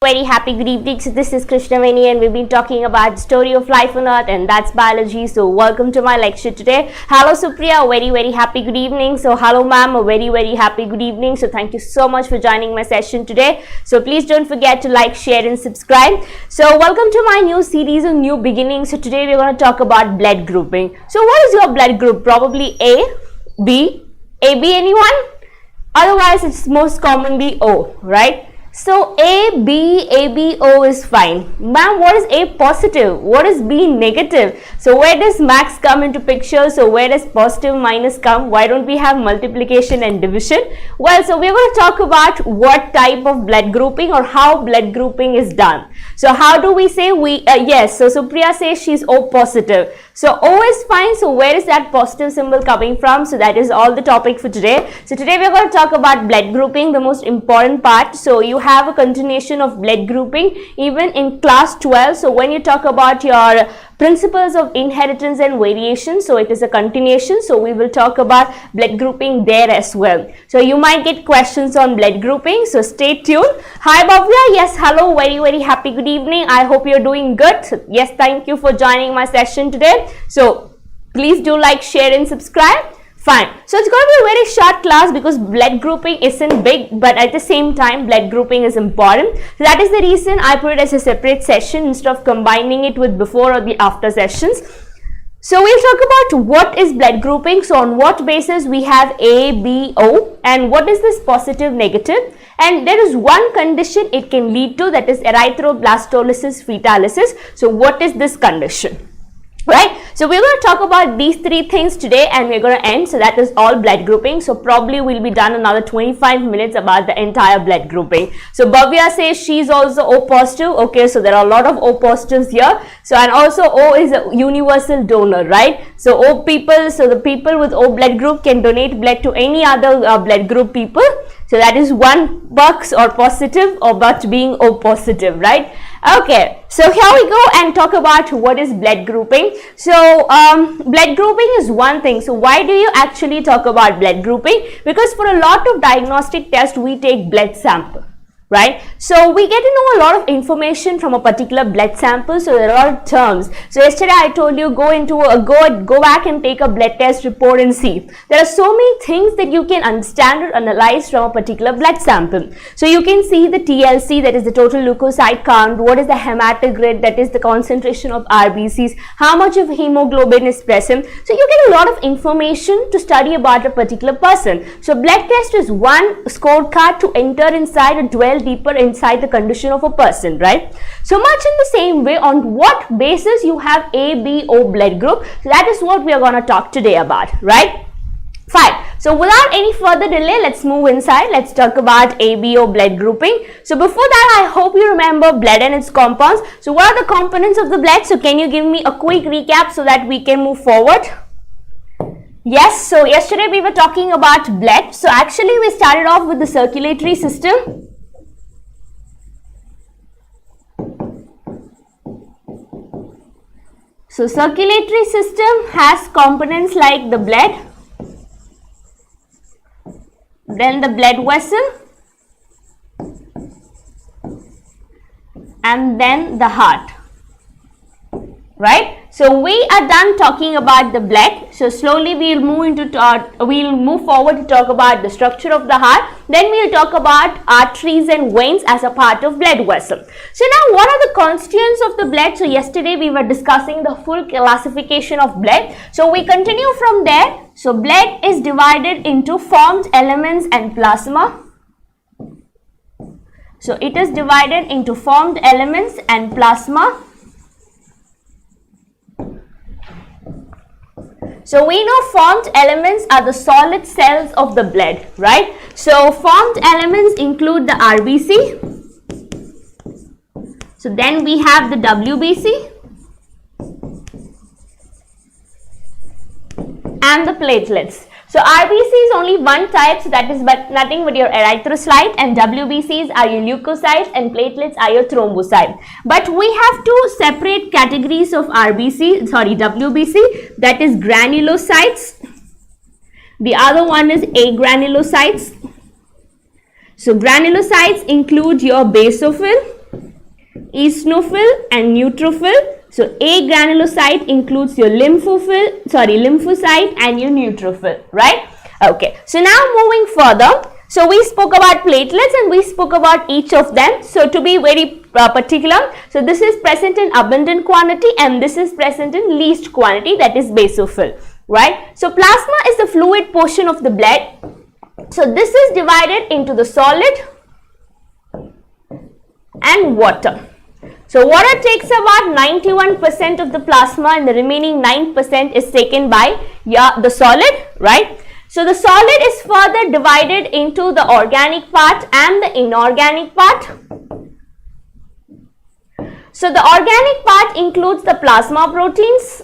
Very happy good evening. So this is Krishna and we've been talking about the story of life on earth, and that's biology. So welcome to my lecture today. Hello Supriya, very happy good evening. So hello ma'am, a very happy good evening. So thank you so much for joining my session today. So please don't forget to like, share and subscribe. So welcome to my new series on new beginnings. So today we're going to talk about blood grouping. So what is your blood group? Probably A, B, AB, anyone? Otherwise it's most commonly O, right? So A, B, AB, O is fine. Ma'am, what is A positive? What is B negative? So where does max come into picture? So where does positive minus come? Why don't we have multiplication and division? Well, so we're going to talk about what type of blood grouping or how blood grouping is done. So how do we say yes, so Supriya says she's O positive. So O is fine. So where is that positive symbol coming from? So that is all the topic for today. So today we're going to talk about blood grouping, the most important part. So you have a continuation of blood grouping even in class 12. So when you talk about your principles of inheritance and variation, so it is a continuation. So we will talk about blood grouping there as well. So you might get questions on blood grouping. So stay tuned. Hi Bhavya. Yes, hello. Very happy good evening. I hope you're doing good. So, yes, thank you for joining my session today. So please do like, share and subscribe. Fine. So it's going to be a very short class because blood grouping isn't big, but at the same time blood grouping is important. So that is the reason I put it as a separate session instead of combining it with before or the after sessions. So we'll talk about what is blood grouping. So on what basis we have A, B, O, and what is this positive, negative. And there is one condition it can lead to, that is erythroblastosis foetalis. So what is this condition? Right, so we're going to talk about these three things today and we're going to end. So that is all blood grouping. So probably we'll be done another 25 minutes about the entire blood grouping. So Bhavya says she's also O positive. Okay, so there are a lot of O positives here. So and also O is a universal donor, right? So O people, so the people with O blood group can donate blood to any other blood group people. So that is one box or positive or but being O positive, right? Okay, so here we go and talk about what is blood grouping. So blood grouping is one thing. So why do you actually talk about blood grouping? Because for a lot of diagnostic tests we take blood sample, right? So we get to know a lot of information from a particular blood sample. So there are a lot of terms. So yesterday I told you go back and take a blood test report and see. There are so many things that you can understand or analyze from a particular blood sample. So you can see the TLC, that is the total leukocyte count. What is the hematocrit, that is the concentration of RBCs. How much of hemoglobin is present. So you get a lot of information to study about a particular person. So blood test is one scorecard to enter inside and dwell deeper inside the condition of a person, right? So much in the same way, on what basis you have A, B, O blood group. So that is what we are going to talk today about, right? Fine. So without any further delay, let's move inside. Let's talk about ABO blood grouping. So before that, I hope you remember blood and its compounds. So what are the components of the blood? So can you give me a quick recap so that we can move forward? Yes, so yesterday we were talking about blood. So actually we started off with the circulatory system. So circulatory system has components like the blood, then the blood vessel, and then the heart, right? So we are done talking about the blood. So slowly we'll move forward to talk about the structure of the heart. Then we'll talk about arteries and veins as a part of blood vessel. So now what are the constituents of the blood? So yesterday we were discussing the full classification of blood. So we continue from there. So blood is divided into formed elements and plasma. So it is divided into formed elements and plasma. So we know formed elements are the solid cells of the blood, right? So formed elements include the RBC. So then we have the WBC and the platelets. So RBC is only one type, so that is but nothing but your erythrocyte, and WBCs are your leukocytes and platelets are your thrombocytes. But we have two separate categories of WBC, that is granulocytes. The other one is agranulocytes. So granulocytes include your basophil, eosinophil and neutrophil. So A granulocyte includes your lymphocyte and your neutrophil, right? Okay, so now moving further, so we spoke about platelets and we spoke about each of them. So to be very particular, so this is present in abundant quantity and this is present in least quantity, that is basophil, right? So plasma is the fluid portion of the blood. So this is divided into the solid and water. So water takes about 91% of the plasma and the remaining 9% is taken by the solid, right? So the solid is further divided into the organic part and the inorganic part. So the organic part includes the plasma proteins.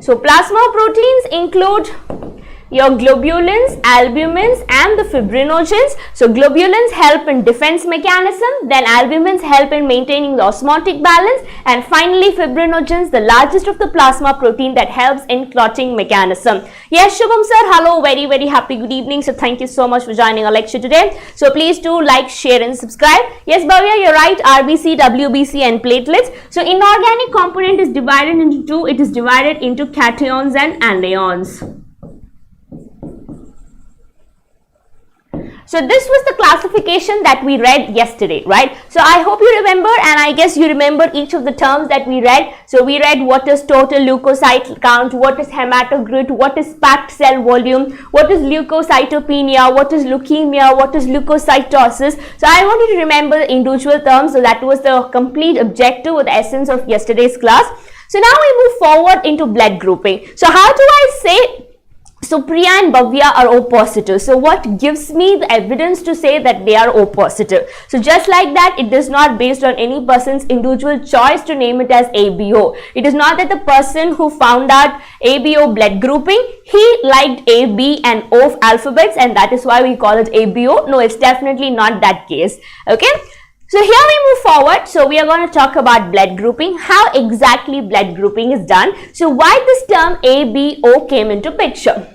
So plasma proteins include your globulins, albumins and the fibrinogens. So globulins help in defense mechanism, then albumins help in maintaining the osmotic balance, and finally fibrinogens, the largest of the plasma protein that helps in clotting mechanism. Yes, Shubham sir, hello, very happy good evening. So thank you so much for joining our lecture today. So please do like, share and subscribe. Yes, Bhavya, you're right, RBC, WBC and platelets. So inorganic component is divided into two. It is divided into cations and anions. So this was the classification that we read yesterday, right? So I hope you remember, and I guess you remember each of the terms that we read. So we read what is total leukocyte count, what is hematocrit, what is packed cell volume, what is leukocytopenia, what is leukemia, what is leukocytosis. So I want you to remember the individual terms. So that was the complete objective or the essence of yesterday's class. So now we move forward into blood grouping. So how do I say Supriya and Bhavya are O positive? So what gives me the evidence to say that they are O positive? So just like that, it is not based on any person's individual choice to name it as ABO. It is not that the person who found out ABO blood grouping, he liked A, B and O alphabets and that is why we call it ABO. No, it's definitely not that case. Okay. So here we move forward. So we are going to talk about blood grouping, how exactly blood grouping is done. So why this term ABO came into picture.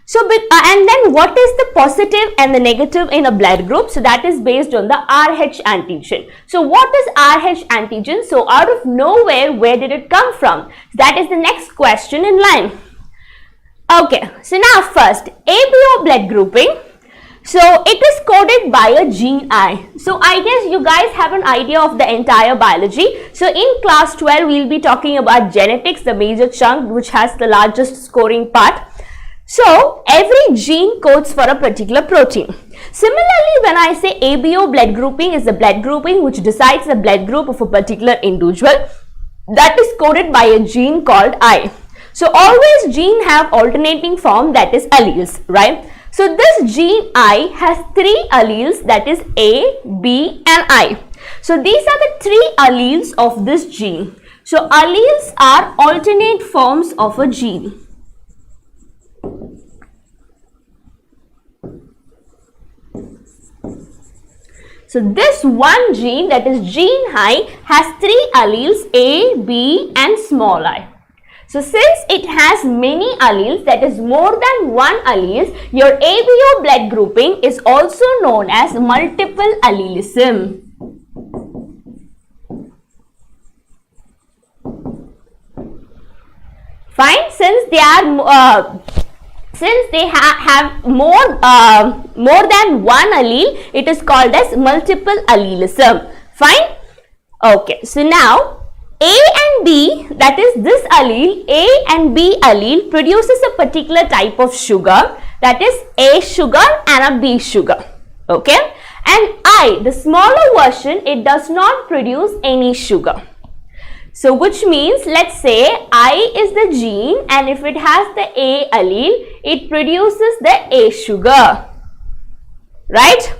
So and then what is the positive and the negative in a blood group? So that is based on the RH antigen. So what is RH antigen? So out of nowhere, where did it come from? That is the next question in line. Okay, so now first ABO blood grouping. So it is coded by a gene I. So I guess you guys have an idea of the entire biology. So in class 12, we'll be talking about genetics, the major chunk which has the largest scoring part. So every gene codes for a particular protein. Similarly, when I say ABO blood grouping is the blood grouping which decides the blood group of a particular individual, that is coded by a gene called I. So always gene have alternating form, that is alleles, right? So this gene I has three alleles, that is A, B and I. So these are the three alleles of this gene. So alleles are alternate forms of a gene. So this one gene, that is gene I, has three alleles A, B and small I. So since it has many alleles, that is more than one alleles, your ABO blood grouping is also known as multiple allelism. Fine, since they are have more than one allele, it is called as multiple allelism. Fine. Okay, so now A and B, that is this allele, A and B allele produces a particular type of sugar, that is A sugar and a B sugar. Okay, and I, the smaller version, it does not produce any sugar. So which means, let's say I is the gene and if it has the A allele, it produces the A sugar, right?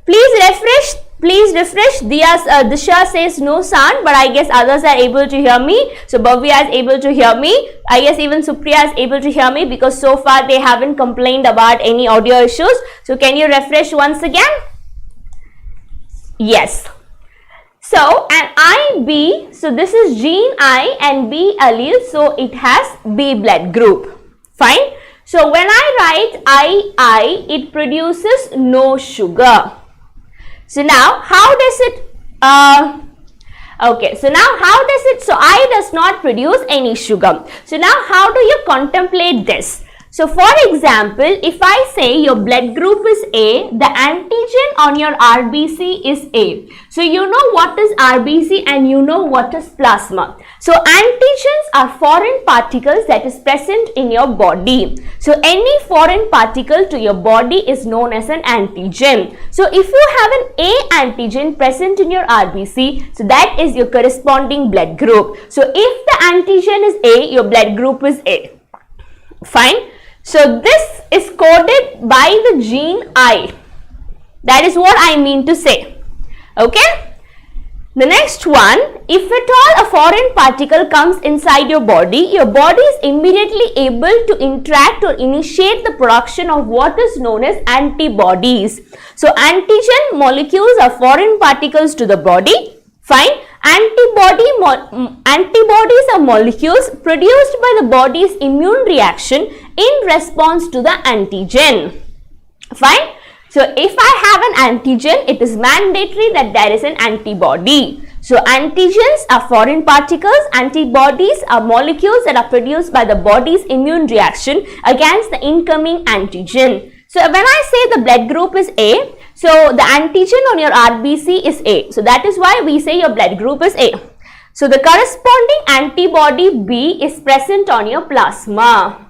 Please refresh. Disha says no sound, but I guess others are able to hear me. So Bhavya is able to hear me. I guess even Supriya is able to hear me because so far they haven't complained about any audio issues. So can you refresh once again? Yes. So and IB, so this is gene I and B allele, so it has B blood group. Fine. So when I write I, it produces no sugar. So now how does it okay, so now how does it, so eye does not produce any sugar. So now how do you contemplate this? So for example, if I say your blood group is A, the antigen on your RBC is A. So you know what is RBC and you know what is plasma. So antigens are foreign particles that is present in your body. So any foreign particle to your body is known as an antigen. So if you have an A antigen present in your RBC, so that is your corresponding blood group. So if the antigen is A, your blood group is A. Fine. So this is coded by the gene I. That is what I mean to say. Okay. The next one, if at all a foreign particle comes inside your body is immediately able to interact or initiate the production of what is known as antibodies. So antigen molecules are foreign particles to the body. Fine. Antibodies are molecules produced by the body's immune reaction in response to the antigen. Fine. So if I have an antigen, it is mandatory that there is an antibody. So antigens are foreign particles, antibodies are molecules that are produced by the body's immune reaction against the incoming antigen. So when I say the blood group is A, so the antigen on your RBC is A. So that is why we say your blood group is A. So the corresponding antibody B is present on your plasma.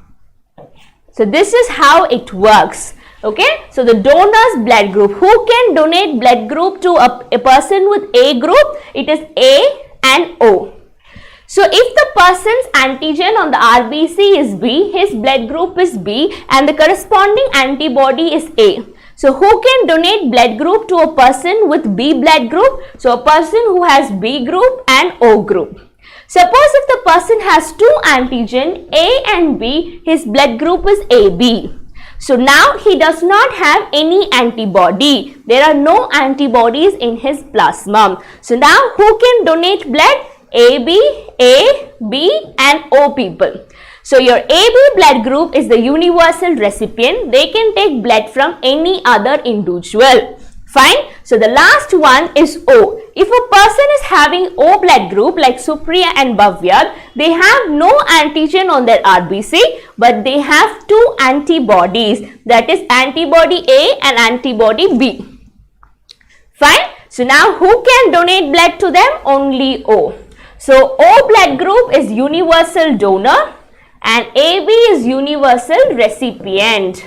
So this is how it works. Okay, so the donor's blood group. Who can donate blood group to a person with A group? It is A and O. So if the person's antigen on the RBC is B, his blood group is B and the corresponding antibody is A. So who can donate blood group to a person with B blood group? So a person who has B group and O group. Suppose if the person has two antigen A and B, his blood group is AB. So now he does not have any antibody. There are no antibodies in his plasma. So now who can donate blood? AB, A, B and O people. So your AB blood group is the universal recipient. They can take blood from any other individual. Fine. So the last one is O. If a person is having O blood group like Supriya and Bhavya, they have no antigen on their RBC, but they have two antibodies, that is antibody A and antibody B. Fine. So now who can donate blood to them? Only O. So O blood group is universal donor and AB is universal recipient.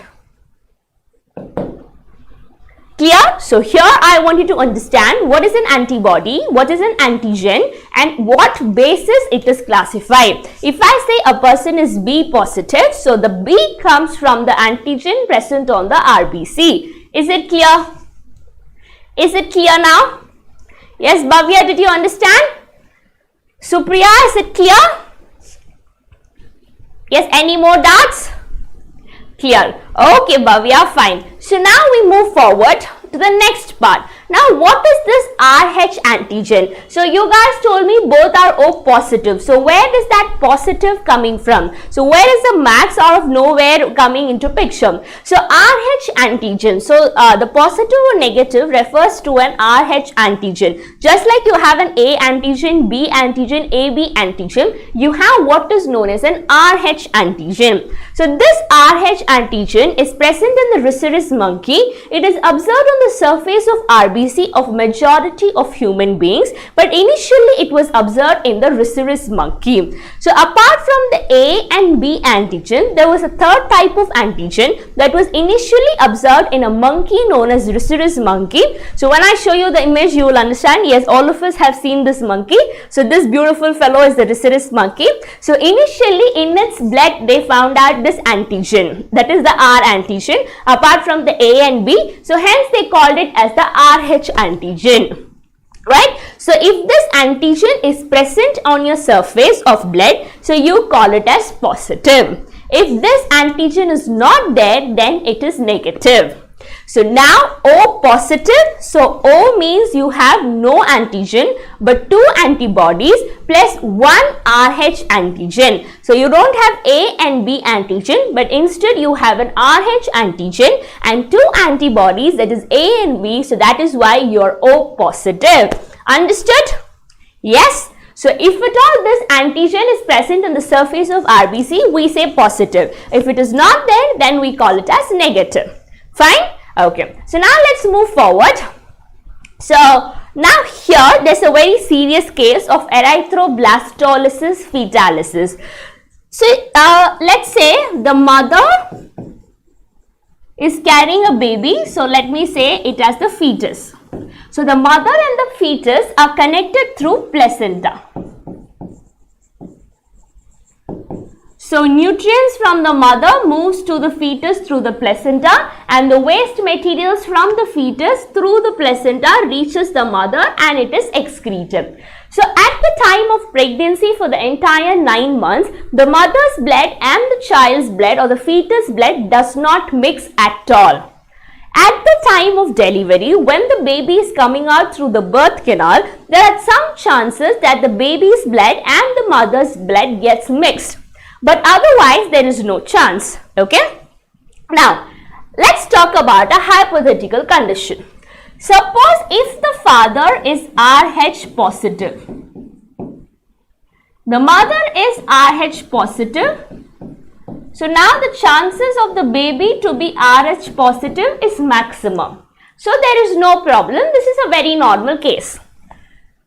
Clear? So here I want you to understand what is an antibody, what is an antigen and what basis it is classified. If I say a person is B positive, so the B comes from the antigen present on the RBC. Is it clear? Is it clear now? Yes, Bhavya, did you understand? Supriya, is it clear? Yes, any more doubts? Clear. Okay, Bhavya, fine. So now we move forward to the next part. Now what is this RH antigen? So you guys told me both are O positive. So where is that positive coming from? So where is the max out of nowhere coming into picture? So RH antigen. So the positive or negative refers to an RH antigen. Just like you have an A antigen, B antigen, AB antigen, you have what is known as an RH antigen. So this RH antigen is present in the rhesus monkey. It is observed on the surface of RBC of majority of human beings, but initially it was observed in the rhesus monkey. So apart from the A and B antigen, there was a third type of antigen that was initially observed in a monkey known as rhesus monkey. So when I show you the image, you will understand. Yes, all of us have seen this monkey. So this beautiful fellow is the rhesus monkey. So initially in its blood they found out this antigen, that is the R antigen, apart from the A and B. So hence they called it as the RH antigen. Right? So if this antigen is present on your surface of blood, so you call it as positive. If this antigen is not there, then it is negative. So now O positive, so O means you have no antigen but 2 antibodies plus 1 RH antigen. So you don't have A and B antigen, but instead you have an RH antigen and 2 antibodies, that is A and B, so that is why you are O positive. Understood? Yes. So if at all this antigen is present on the surface of RBC, we say positive. If it is not there, then we call it as negative. Fine? Okay. So now let's move forward. So now here there's a very serious case of erythroblastosis fetalis. So let's say the mother is carrying a baby. So let me say it as the fetus. So the mother and the fetus are connected through placenta. So nutrients from the mother moves to the fetus through the placenta, and the waste materials from the fetus through the placenta reaches the mother and it is excreted. So at the time of pregnancy for the entire 9 months, the mother's blood and the child's blood or the fetus blood does not mix at all. At the time of delivery, when the baby is coming out through the birth canal, there are some chances that the baby's blood and the mother's blood gets mixed. But otherwise, there is no chance. Okay? Now, let's talk about a hypothetical condition. Suppose if the father is RH positive, the mother is RH positive. So now the chances of the baby to be RH positive is maximum. So there is no problem. This is a very normal case.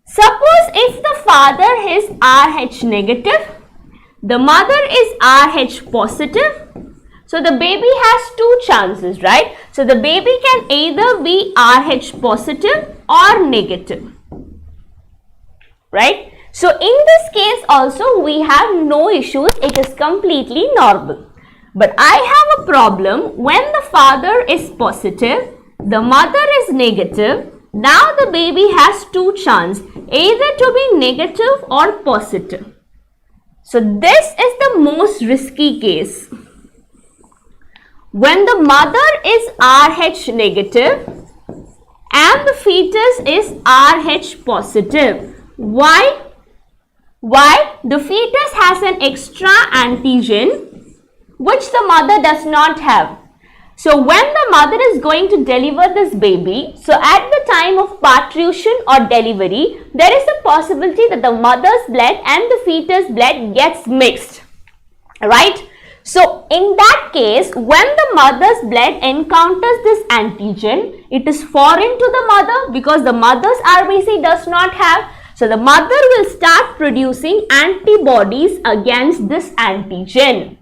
Suppose if the father is RH negative, the mother is RH positive. So the baby has 2 chances, right? So the baby can either be RH positive or negative, right? So in this case also we have no issues, it is completely normal. But I have a problem when the father is positive, the mother is negative. Now the baby has 2 chances, either to be negative or positive. So this is the most risky case. When the mother is RH negative and the fetus is RH positive. Why? Why? The fetus has an extra antigen which the mother does not have. So when the mother is going to deliver this baby, so at the time of parturition or delivery, there is a possibility that the mother's blood and the fetus blood gets mixed, right? So in that case, when the mother's blood encounters this antigen, it is foreign to the mother because the mother's RBC does not have. So the mother will start producing antibodies against this antigen.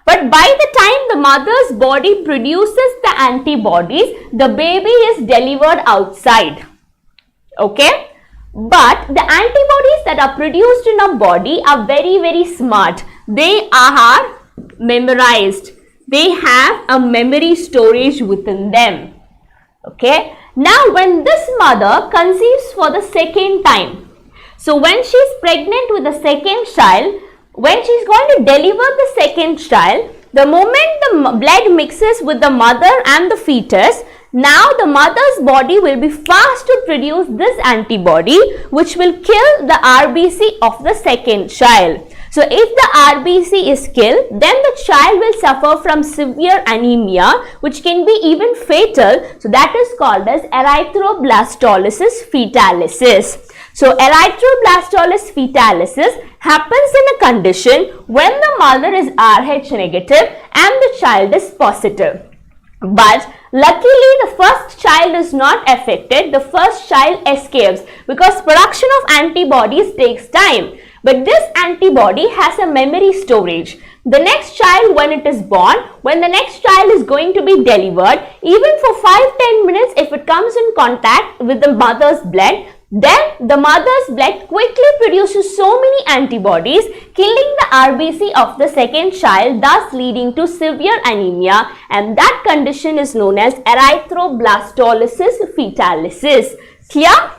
But by the time the mother's body produces the antibodies, the baby is delivered outside. Okay? But the antibodies that are produced in our body are very, very smart. They are memorized. They have a memory storage within them. Okay? Now, when this mother conceives for the second time, so when she is pregnant with the second child, when she is going to deliver the second child, the moment the blood mixes with the mother and the fetus, now the mother's body will be fast to produce this antibody which will kill the RBC of the second child. So if the RBC is killed, then the child will suffer from severe anemia which can be even fatal. So that is called as erythroblastosis fetalis. So erythroblastosis fetalis happens in a condition when the mother is RH negative and the child is positive. But luckily the first child is not affected, the first child escapes because production of antibodies takes time. But this antibody has a memory storage. The next child, when it is born, when the next child is going to be delivered, even for 5-10 minutes, if it comes in contact with the mother's blood, then the mother's blood quickly produces so many antibodies, killing the RBC of the second child, thus leading to severe anemia, and that condition is known as erythroblastosis fetalis. Clear?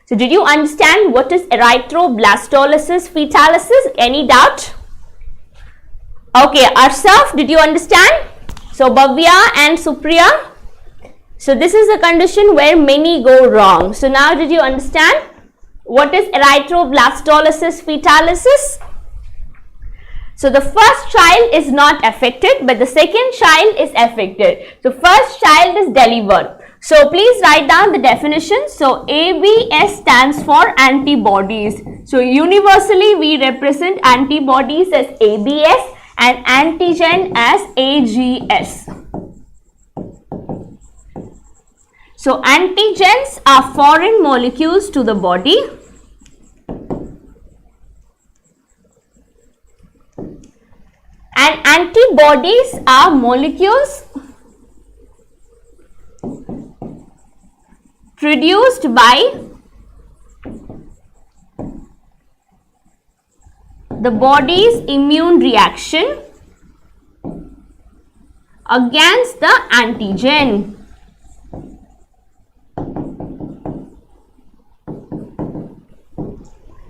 So did you understand what is erythroblastosis fetalis? Any doubt? Okay, Arsaf, did you understand? So Bhavya and Supriya? So this is a condition where many go wrong. So now did you understand what is erythroblastosis fetalis? So the first child is not affected, but the second child is affected. So first child is delivered. So please write down the definition. So ABS stands for antibodies. So universally we represent antibodies as ABS and antigen as AGS. So antigens are foreign molecules to the body. And antibodies are molecules produced by the body's immune reaction against the antigen.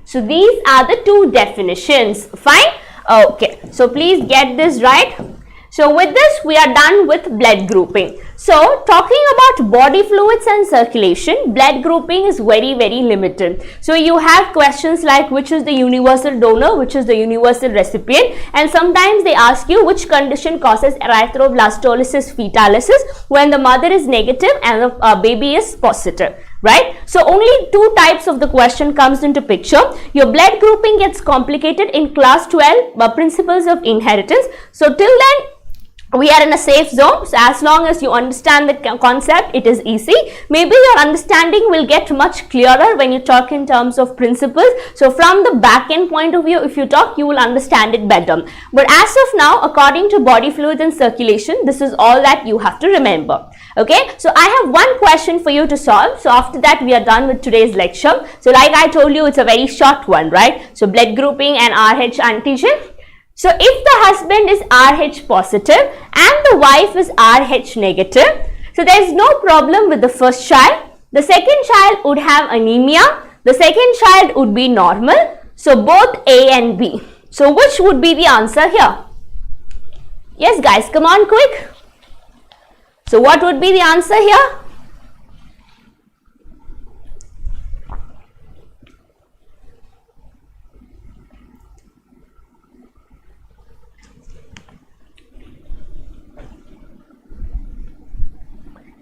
So these are the two definitions. Fine? Okay. So please get this right. So with this we are done with blood grouping. So talking about body fluids and circulation, blood grouping is very limited. So you have questions like which is the universal donor, which is the universal recipient, and sometimes they ask you which condition causes erythroblastosis fetalis when the mother is negative and the baby is positive. Right? So only two types of the question comes into picture. Your blood grouping gets complicated in class 12 principles of inheritance. So till then we are in a safe zone. So as long as you understand the concept, it is easy. Maybe your understanding will get much clearer when you talk in terms of principles. So from the back end point of view, if you talk, you will understand it better. But as of now, according to body fluids and circulation, this is all that you have to remember. Okay, so I have one question for you to solve. So after that we are done with today's lecture. So like I told you, it's a very short one, right? So blood grouping and RH antigen. So if the husband is RH positive and the wife is RH negative, so there is no problem with the first child. The second child would have anemia. The second child would be normal. So both A and B. So which would be the answer here? Yes guys, come on quick. So what would be the answer here?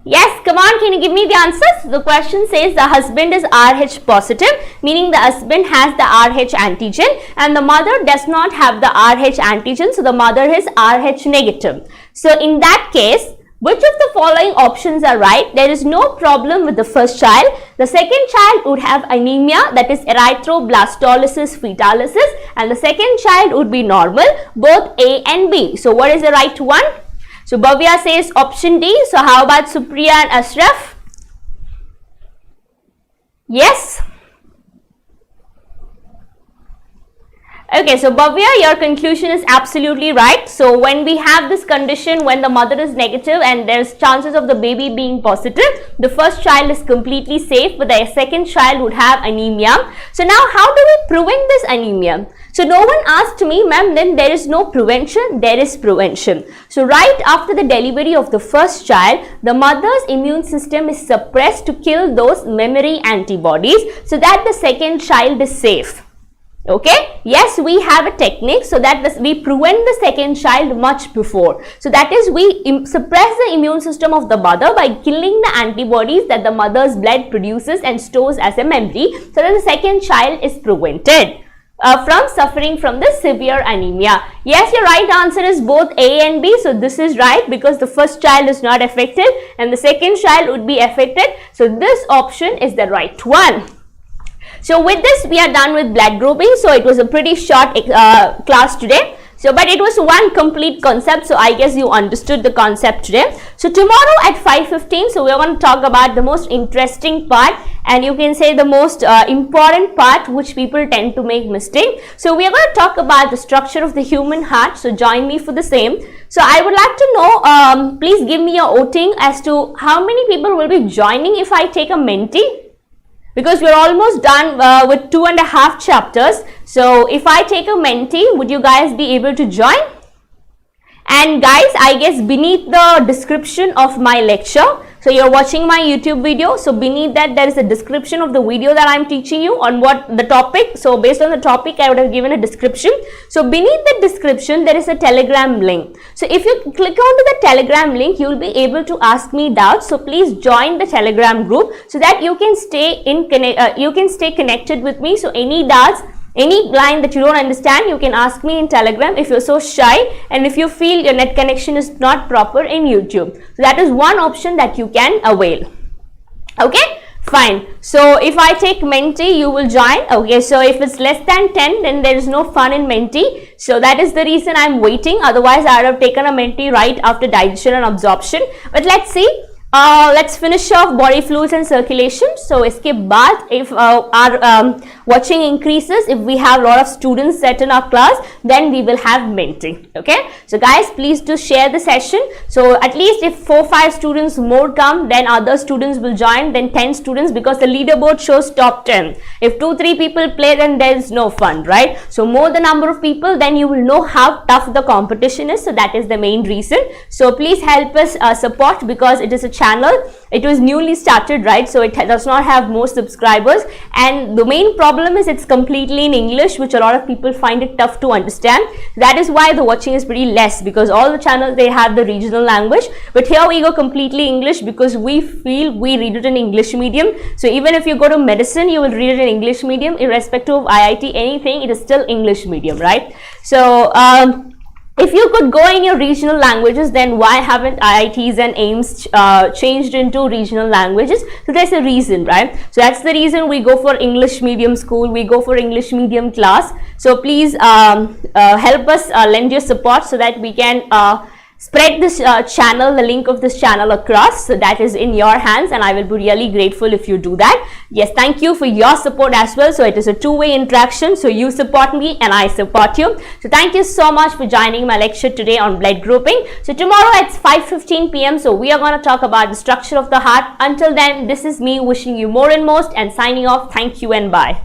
Yes, come on, can you give me the answers? The question says the husband is RH positive, meaning the husband has the RH antigen, and the mother does not have the RH antigen, so the mother is RH negative. So in that case, which of the following options are right? There is no problem with the first child. The second child would have anemia, that is erythroblastosis fetalis, and the second child would be normal, both A and B. So what is the right one? So Bhavya says option D. So how about Supriya and Ashraf? Yes? Okay, so Bhavya, your conclusion is absolutely right. So when we have this condition, when the mother is negative and there's chances of the baby being positive, the first child is completely safe, but the second child would have anemia. So now how do we prevent this anemia? So no one asked me, ma'am, then there is no prevention, there is prevention. So right after the delivery of the first child, the mother's immune system is suppressed to kill those memory antibodies so that the second child is safe. Okay, yes, we have a technique so that we prevent the second child much before. So that is, we suppress the immune system of the mother by killing the antibodies that the mother's blood produces and stores as a memory, so that the second child is prevented from suffering from the severe anemia. Yes, your right answer is both A and B. So this is right because the first child is not affected and the second child would be affected. So this option is the right one. So with this we are done with blood grouping. So it was a pretty short class today. So but it was one complete concept. So I guess you understood the concept today. So tomorrow at 5:15, so we are going to talk about the most interesting part, and you can say the most important part which people tend to make mistake. So we are going to talk about the structure of the human heart. So join me for the same. So I would like to know, please give me a voting as to how many people will be joining if I take a mentee. Because we are almost done with 2.5 chapters. So if I take a mentee, would you guys be able to join? And guys, I guess beneath the description of my lecture, So you're watching my YouTube video. So beneath that, there is a description of the video that I'm teaching you on what the topic. So based on the topic, I would have given a description. So beneath the description, there is a Telegram link. So if you click onto the Telegram link, you will be able to ask me doubts. So please join the Telegram group so that you can stay connected with me. So any doubts, any line that you don't understand, you can ask me in Telegram if you're so shy and if you feel your net connection is not proper in YouTube. So that is one option that you can avail. Okay, fine. So if I take Menti, you will join. Okay, so if it's less than 10, then there is no fun in Menti. So that is the reason I'm waiting. Otherwise, I would have taken a Menti right after digestion and absorption. But let's see. Let's finish off body fluids and circulation. So iske baad, if our watching increases, if we have a lot of students set in our class, then we will have Menti. Okay, so guys, please do share the session. So at least if 4-5 students more come, then other students will join, then 10 students, because the leaderboard shows top 10. If 2-3 people play, then there is no fun, right? So more the number of people, then you will know how tough the competition is. So that is the main reason. So please help us support, because it is a channel. It was newly started, right? So it does not have more subscribers, and the main problem is it's completely in English, which a lot of people find it tough to understand. That is why the watching is pretty less, because all the channels, they have the regional language, but here we go completely English, because we feel we read it in English medium. So even if you go to medicine, you will read it in English medium, irrespective of IIT, anything, it is still English medium, right? So if you could go in your regional languages, then why haven't IITs and AIMS changed into regional languages? So there's a reason, right? So that's the reason we go for English medium school, we go for English medium class. So please help us lend your support so that we can spread this channel, the link of this channel across. So that is in your hands, and I will be really grateful if you do that. Yes, thank you for your support as well. So it is a two-way interaction. So you support me and I support you. So thank you so much for joining my lecture today on blood grouping. So tomorrow it's 5:15 p.m. So we are going to talk about the structure of the heart. Until then, this is me wishing you more and most and signing off. Thank you and bye.